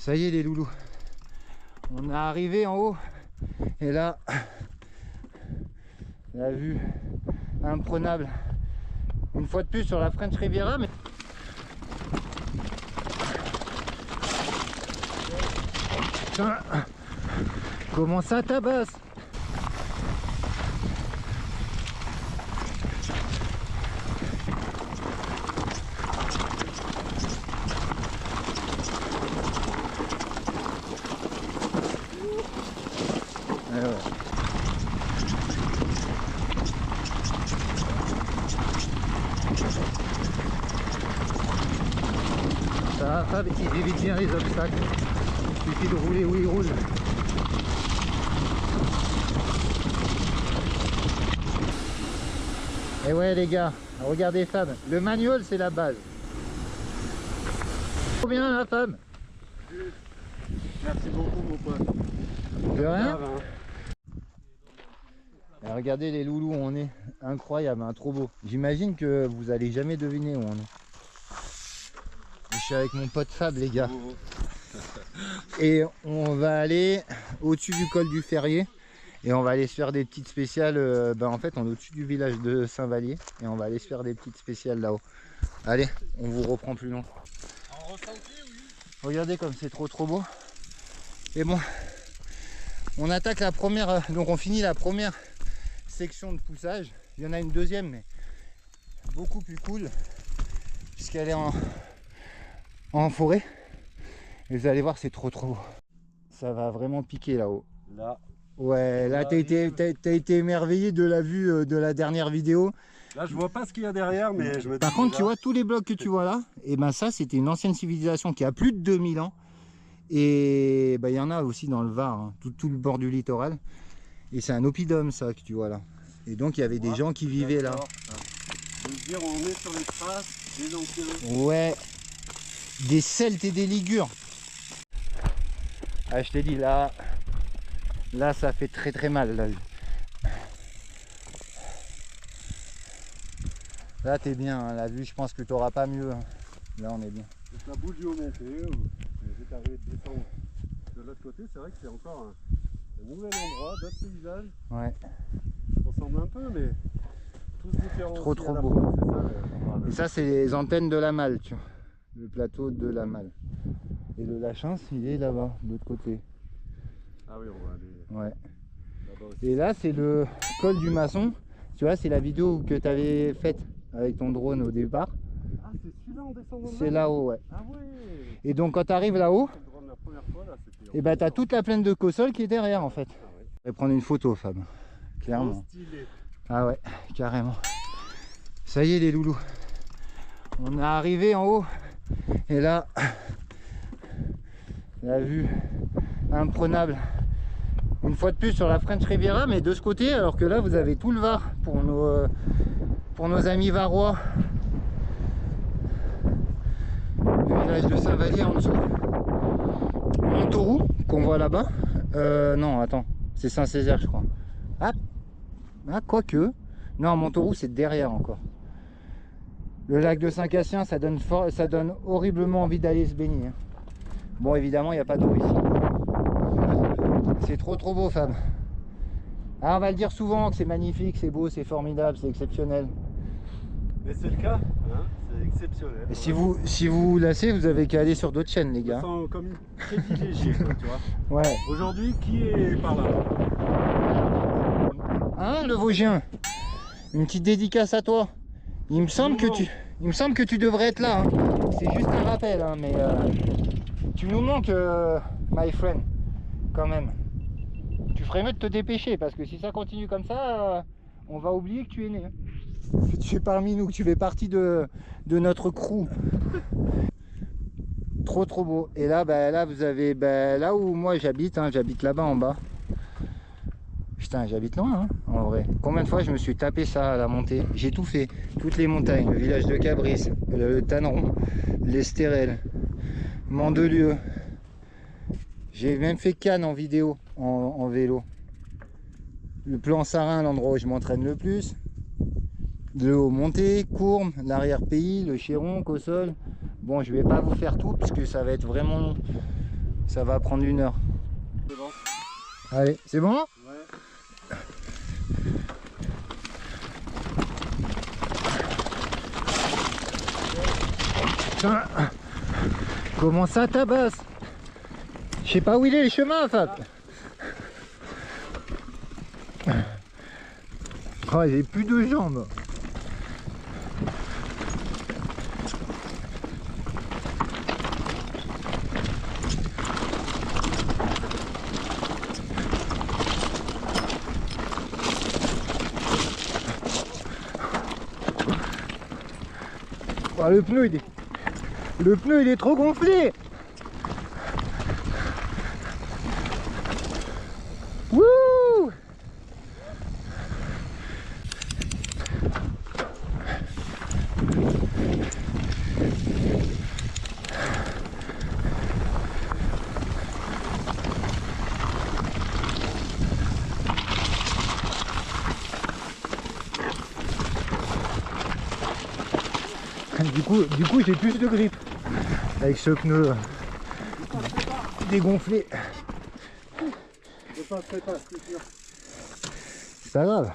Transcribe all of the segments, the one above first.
Ça y est les loulous, on est arrivé en haut et là, la vue imprenable une fois de plus sur la French Riviera. Mais putain, comment ça tabasse? Ça va, Fab, il évite bien les obstacles. Il suffit de rouler où il roule. Et ouais les gars, regardez Fab, le manual c'est la base. Trop bien la Fab. Merci beaucoup mon pote. De rien. Et regardez les loulous où on est, incroyable, hein, trop beau. J'imagine que vous allez jamais deviner où on est. Je suis avec mon pote Fab les gars. Et on va aller au-dessus du col du Ferrier. Et on va aller se faire des petites spéciales. En fait on est au-dessus du village de Saint-Vallier. Et on va aller se faire des petites spéciales là-haut. Allez, on vous reprend plus long. En ressenti, oui. Regardez comme c'est trop beau. Et bon, on attaque la première. Donc on finit la première section de poussage. Il y en a une deuxième mais beaucoup plus cool. Puisqu'elle est en forêt. Et vous allez voir, c'est trop beau. Ça va vraiment piquer là-haut. Là. Ouais, là t'as été émerveillé de la vue de la dernière vidéo. Là je vois pas ce qu'il y a derrière mais je me dis. Par contre là... tu vois tous les blocs que tu vois là, et ben ça c'était une ancienne civilisation qui a plus de 2000 ans. Et il y en a aussi dans le Var, hein, tout le bord du littoral. Et c'est un oppidum ça que tu vois là. Et donc il y avait des gens qui vivaient là. Je veux dire, on est sur les traces des anciens. Ouais, des Celtes et des Ligures. Ah je t'ai dit là ça fait très mal là. Là t'es bien, hein, la vue je pense que tu n'auras pas mieux. Hein. Là on est bien. C'est la boule du haut monté, j'ai arrivé de descendre de l'autre côté, c'est vrai que c'est encore un nouvel endroit, d'autres paysages. Ouais. Ça ressemble un peu mais tous différents. Trop beau. Et ça c'est les antennes de la Malle, tu vois. Le plateau de la Malle. Et le Lachance il est là-bas, de l'autre côté. Ah oui, on va aller ouais. Là-bas aussi. Et là c'est le col du Maçon. Tu vois, c'est la vidéo que tu avais faite avec ton drone au départ. Ah c'est celui-là en descendant. C'est là-haut, ouais. Ah ouais. Et donc quand tu arrives là-haut, La première fois, là, et bah t'as toute la plaine de Cossol qui est derrière en fait. Ah ouais. Je vais prendre une photo Fab, clairement. Stylé. Ah ouais, carrément. Ça y est les loulous, on est arrivé en haut et là, la vue imprenable une fois de plus sur la French Riviera, mais de ce côté, alors que là vous avez tout le Var pour nos amis varois. Le village de Saint-Vallier en dessous. Montauroux qu'on voit là-bas. Non, attends, c'est Saint-Césaire je crois. Ah, quoique. Non, Montauroux c'est derrière encore. Le lac de Saint-Cassien, ça donne horriblement envie d'aller se baigner. Hein. Bon, évidemment, il n'y a pas d'eau ici. C'est trop beau, Fab. Ah, on va le dire souvent que c'est magnifique, c'est beau, c'est formidable, c'est exceptionnel. Mais c'est le cas, hein, c'est exceptionnel. Et si vous vous lassez, vous avez qu'à aller sur d'autres chaînes, les gars. Je me sens comme une privilégiée, tu vois. Ouais. Aujourd'hui, qui est par là? Hein, le Vosgien? Une petite dédicace à toi. Il me semble que tu devrais être là. Hein. C'est juste un rappel, hein, mais tu nous manques, my friend, quand même. Tu ferais mieux de te dépêcher parce que si ça continue comme ça, on va oublier que tu es né. Hein. Que tu es parmi nous, que tu fais partie de notre crew. Trop beau. Et là, là vous avez là où moi j'habite, hein, j'habite là-bas en bas. Putain, j'habite loin, hein, en vrai. Combien de fois je me suis tapé ça à la montée? J'ai tout fait. Toutes les montagnes, le village de Cabris, le Tanneron, l'Estérel, Mandelieu. J'ai même fait Cannes en vidéo, en vélo. Le plan Sarin, l'endroit où je m'entraîne le plus. De haut montée, Courmes, l'arrière-pays, le Chéron, Cossol. Bon, je vais pas vous faire tout, puisque ça va être vraiment long. Ça va prendre 1 heure. C'est bon. Allez, c'est bon? Ouais. Putain. Comment ça tabasse? Je sais pas où il est le chemin, Fab. Oh, j'ai plus de jambes. Oh, le pneu il est trop gonflé. Wouh! Du coup j'ai plus de grip avec ce pneu dégonflé. Je passerai pas, c'est sûr. C'est pas grave.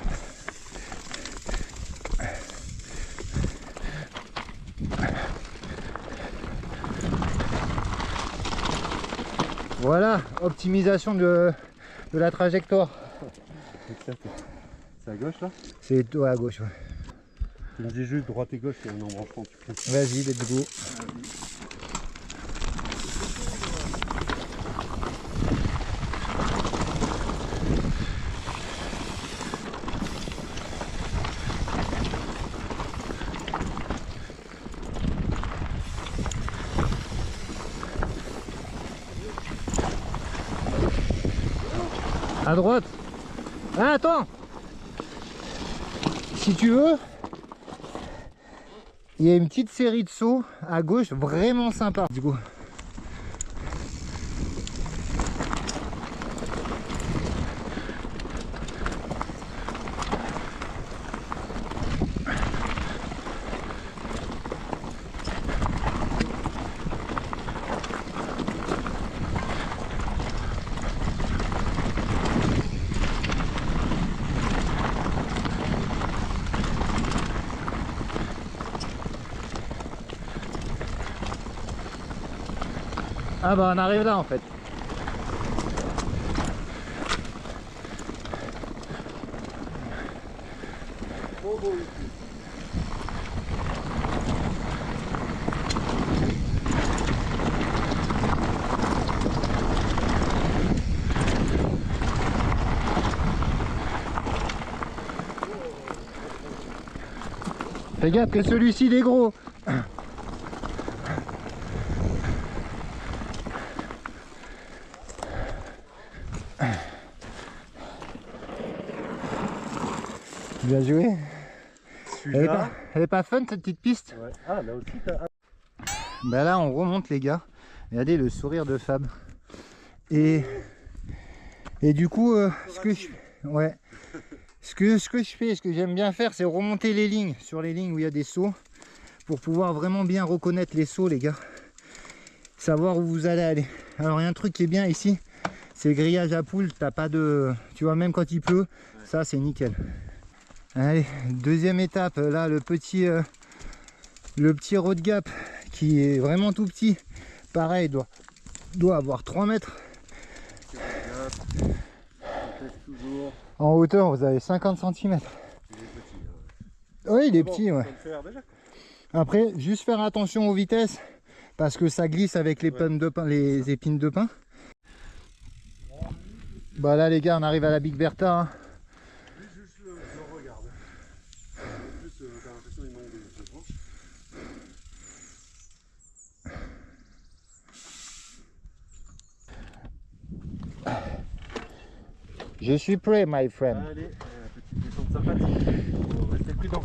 Voilà, optimisation de la trajectoire. C'est à gauche là? C'est ouais, à gauche, ouais. Tu me dis juste droite et gauche, il y a un embranchement. Vas-y, let's go. À droite. Ah, attends. Si tu veux, il y a une petite série de sauts à gauche vraiment sympa. Du coup. Ah bah on arrive là en fait. Trop beau ici. Fais gaffe que celui-ci il est gros. Bien joué. Elle est pas fun cette petite piste? Ouais. Ah là aussi t'as... Bah là on remonte les gars. Regardez le sourire de Fab. Et du coup ce que je fais, ce que j'aime bien faire, c'est remonter les lignes sur les lignes où il y a des sauts pour pouvoir vraiment bien reconnaître les sauts les gars. Savoir où vous allez aller. Alors il y a un truc qui est bien ici, c'est le grillage à poules, t'as pas de... Tu vois, même quand il pleut, ouais. Ça c'est nickel. Allez, deuxième étape, là le petit road gap qui est vraiment tout petit, pareil, doit avoir 3 mètres. En hauteur vous avez 50 cm. Oui il est petit, ouais. Après juste faire attention aux vitesses parce que ça glisse avec les pommes de pin, les épines de pin. Bah là les gars on arrive à la Big Bertha hein. Je suis prêt, my friend. Allez, petite descente sympathique. Faut rester prudent.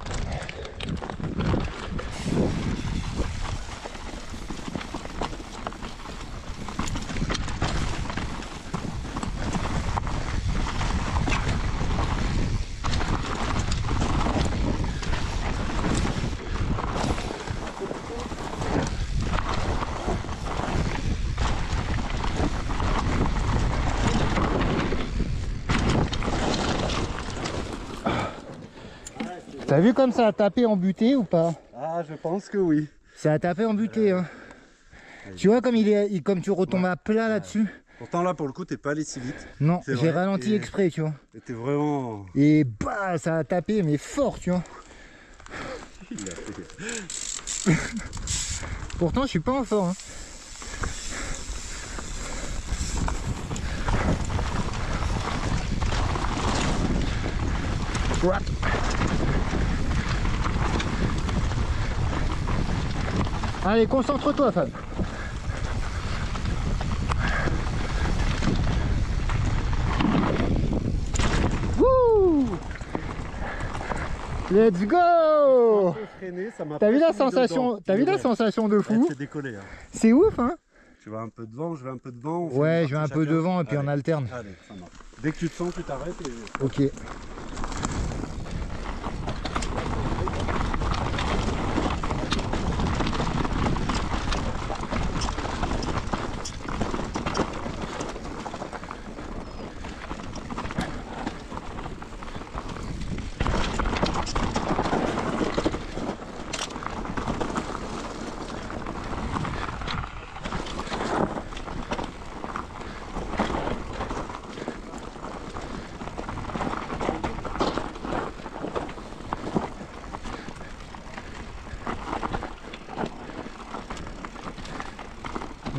T'as vu comme ça a tapé en butée ou pas? Ah, je pense que oui. Ça a tapé en butée, hein. Tu vois comme comme tu retombes à plat là-dessus. Pourtant là pour le coup t'es pas allé si vite. Non, C'est j'ai vrai, ralenti exprès, tu vois. T'es vraiment... Et bah ça a tapé mais fort, tu vois. Il a fait... Pourtant je suis pas en fort, hein. Allez, concentre-toi, Fab. Wouh! Let's go! T'as vu la sensation? T'as vu la sensation de fou? C'est décollé. Hein. C'est ouf, hein? Tu vas un peu devant, je vais un peu devant. Ouais, je vais un peu devant et puis on alterne. Allez, ça marche. Dès que tu te sens, tu t'arrêtes et... Ok.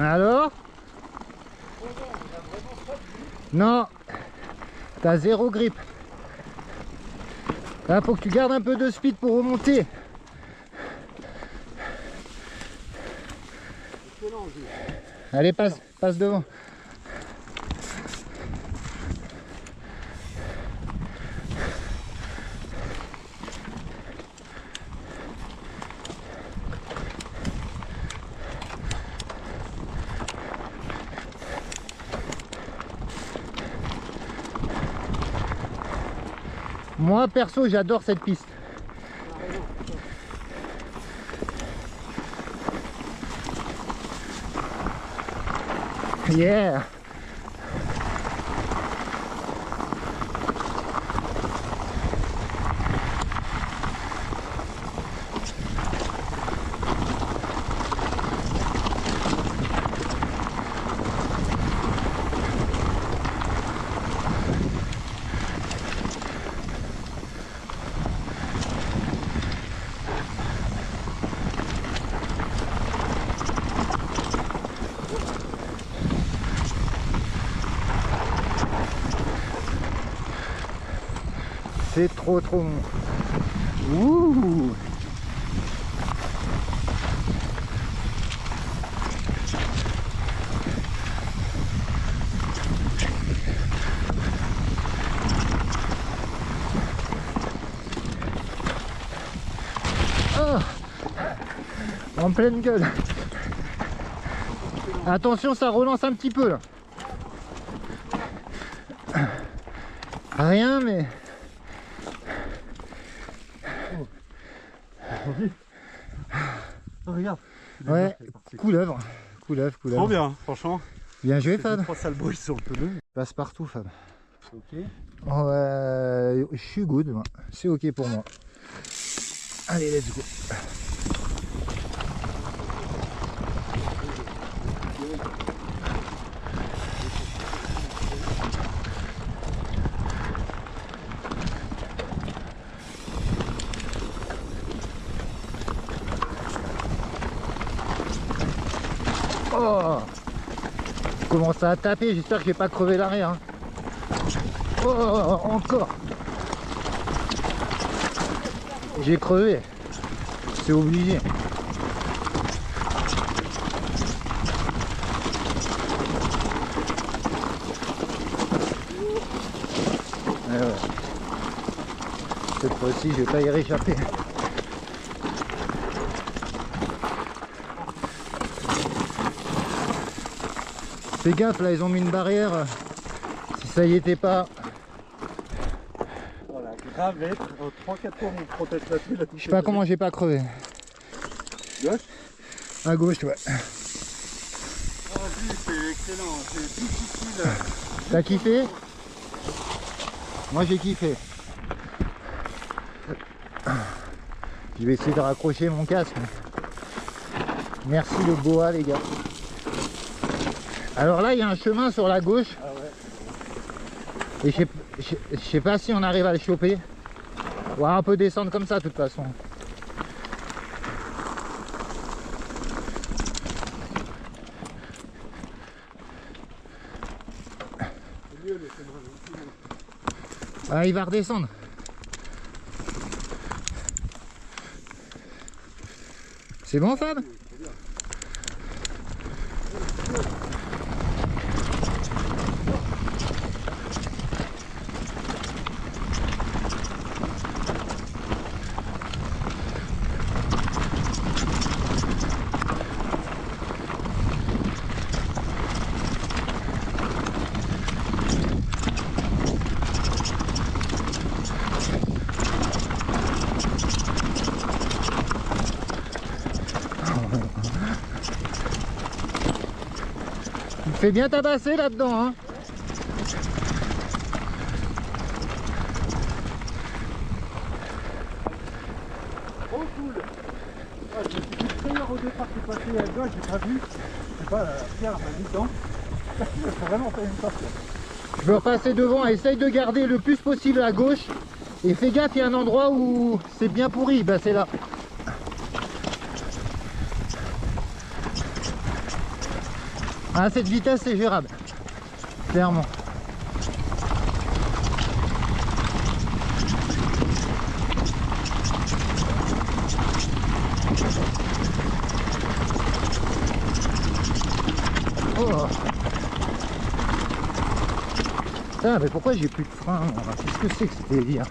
Alors? Non, t'as zéro grip. Là, faut que tu gardes un peu de speed pour remonter. Allez, passe devant. Moi perso j'adore cette piste. Yeah. C'est trop bon. Ouh. Oh. En pleine gueule. Attention, ça relance un petit peu là. Rien mais... Oh, regarde. Ouais, couleuvre. Trop bien, franchement. Bien joué, Fab. Trois sales bruits sur le pneu. Passe partout, Fab. Ok. Je suis good, moi. C'est ok pour moi. Allez, let's go. Oh, comment ça a tapé, j'espère que j'ai pas crevé l'arrière. Hein. Oh, encore. J'ai crevé. C'est obligé. Ouais. Cette fois-ci, je vais pas y réchapper. Fais gaffe, là ils ont mis une barrière. Si ça y était pas. Voilà, gravette, en 3-4 tours on protège la tuile. Je sais pas comment j'ai pas crevé. Gauche? À gauche, ouais. Vas-y, c'est excellent, c'est difficile. T'as kiffé? Moi j'ai kiffé. Je vais essayer de raccrocher mon casque. Merci le boa les gars. Alors là il y a un chemin sur la gauche. Ah ouais. Et je sais pas si on arrive à le choper. Ouais, on peut descendre comme ça de toute façon. C'est mieux le chemin. Ah, il va redescendre. C'est bon Fab? Tu te fais bien tabasser là-dedans hein. Oh cool. Ah, je me suis dit très heure au départ qui passait à gauche, j'ai pas vu. Je sais pas, la pierre m'a mis dedans. Il faut vraiment faire une sorte. Je veux repasser devant, essaye de garder le plus possible à gauche. Et fais gaffe, il y a un endroit où c'est bien pourri, bah c'est là. À cette vitesse c'est gérable, clairement. Oh. Putain, mais pourquoi j'ai plus de frein? Qu'est-ce que c'est que ce délire?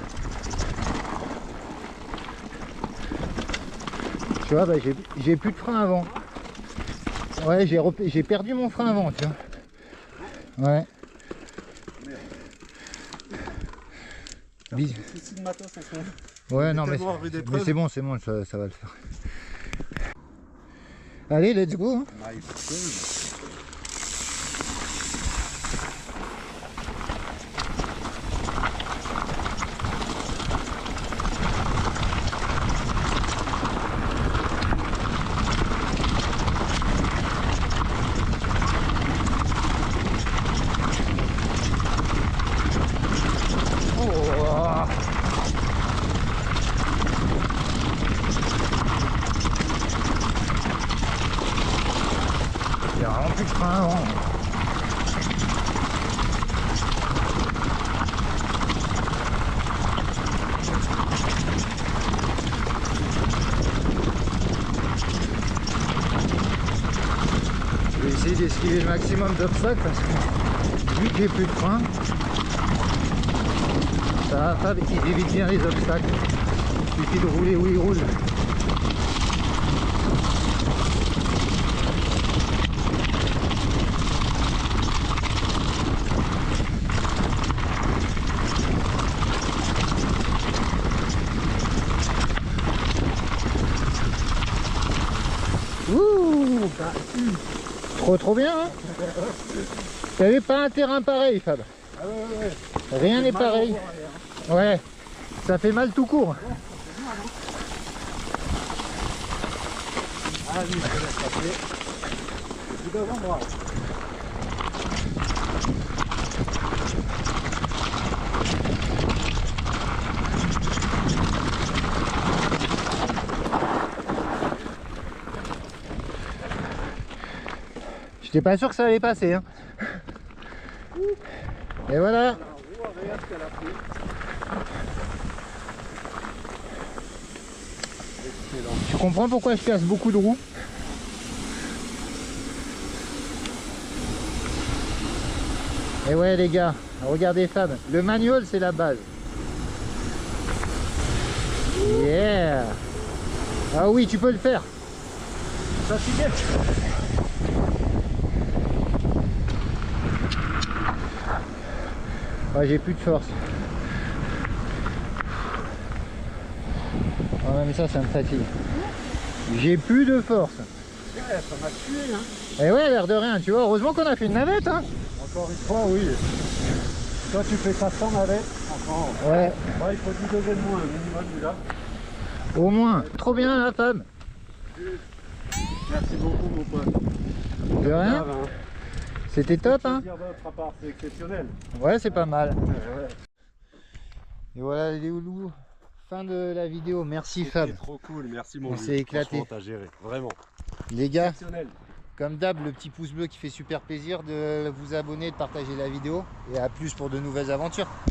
Tu vois, bah, j'ai plus de frein avant. Ouais, j'ai perdu mon frein avant, tu vois. Ouais. Ici de matos, ouais, non, mais c'est bon, ça va le faire. Allez, let's go. Hein. Il y a vraiment plus de frein avant. Je vais essayer d'esquiver le maximum d'obstacles parce que vu que j'ai plus de frein, ça va pas, il évite bien les obstacles. Il suffit de rouler où il roule. Ouh, bah, trop bien hein. T'avais pas un terrain pareil Fab. Ah ouais. Rien n'est pareil. Ouais, ça fait mal tout court. Ah oui, je vais la taper. C'est devant moi. J'étais pas sûr que ça allait passer hein. Et voilà. Tu comprends pourquoi je casse beaucoup de roues? Et ouais les gars, regardez Fab, le manual c'est la base. Yeah. Ah oui, tu peux le faire. Ça s'y est. Ouais, j'ai plus de force. Ouais, mais ça me fatigue. J'ai plus de force. Ouais, ça m'a tué, hein. Et ouais, l'air de rien, tu vois, heureusement qu'on a fait une navette, hein. Encore une fois, oui. Toi, tu fais ça sans navette, encore. Ouais. Ouais, il faut 10 degrés de moins, un minimum, là. Au moins, trop bien la femme. Merci beaucoup mon pote. De rien. Grave, hein. C'était top, hein. Dire d'autre à part, c'est exceptionnel. Ouais, c'est pas mal. Ouais. Et voilà les loulous. Fin de la vidéo. Merci Fab. C'était trop cool, merci mon On vieux. s'est éclaté. Franchement, t'as géré, vraiment. Les gars, Exceptionnel. comme d'hab, le petit pouce bleu qui fait super plaisir de vous abonner, de partager la vidéo. Et à plus pour de nouvelles aventures.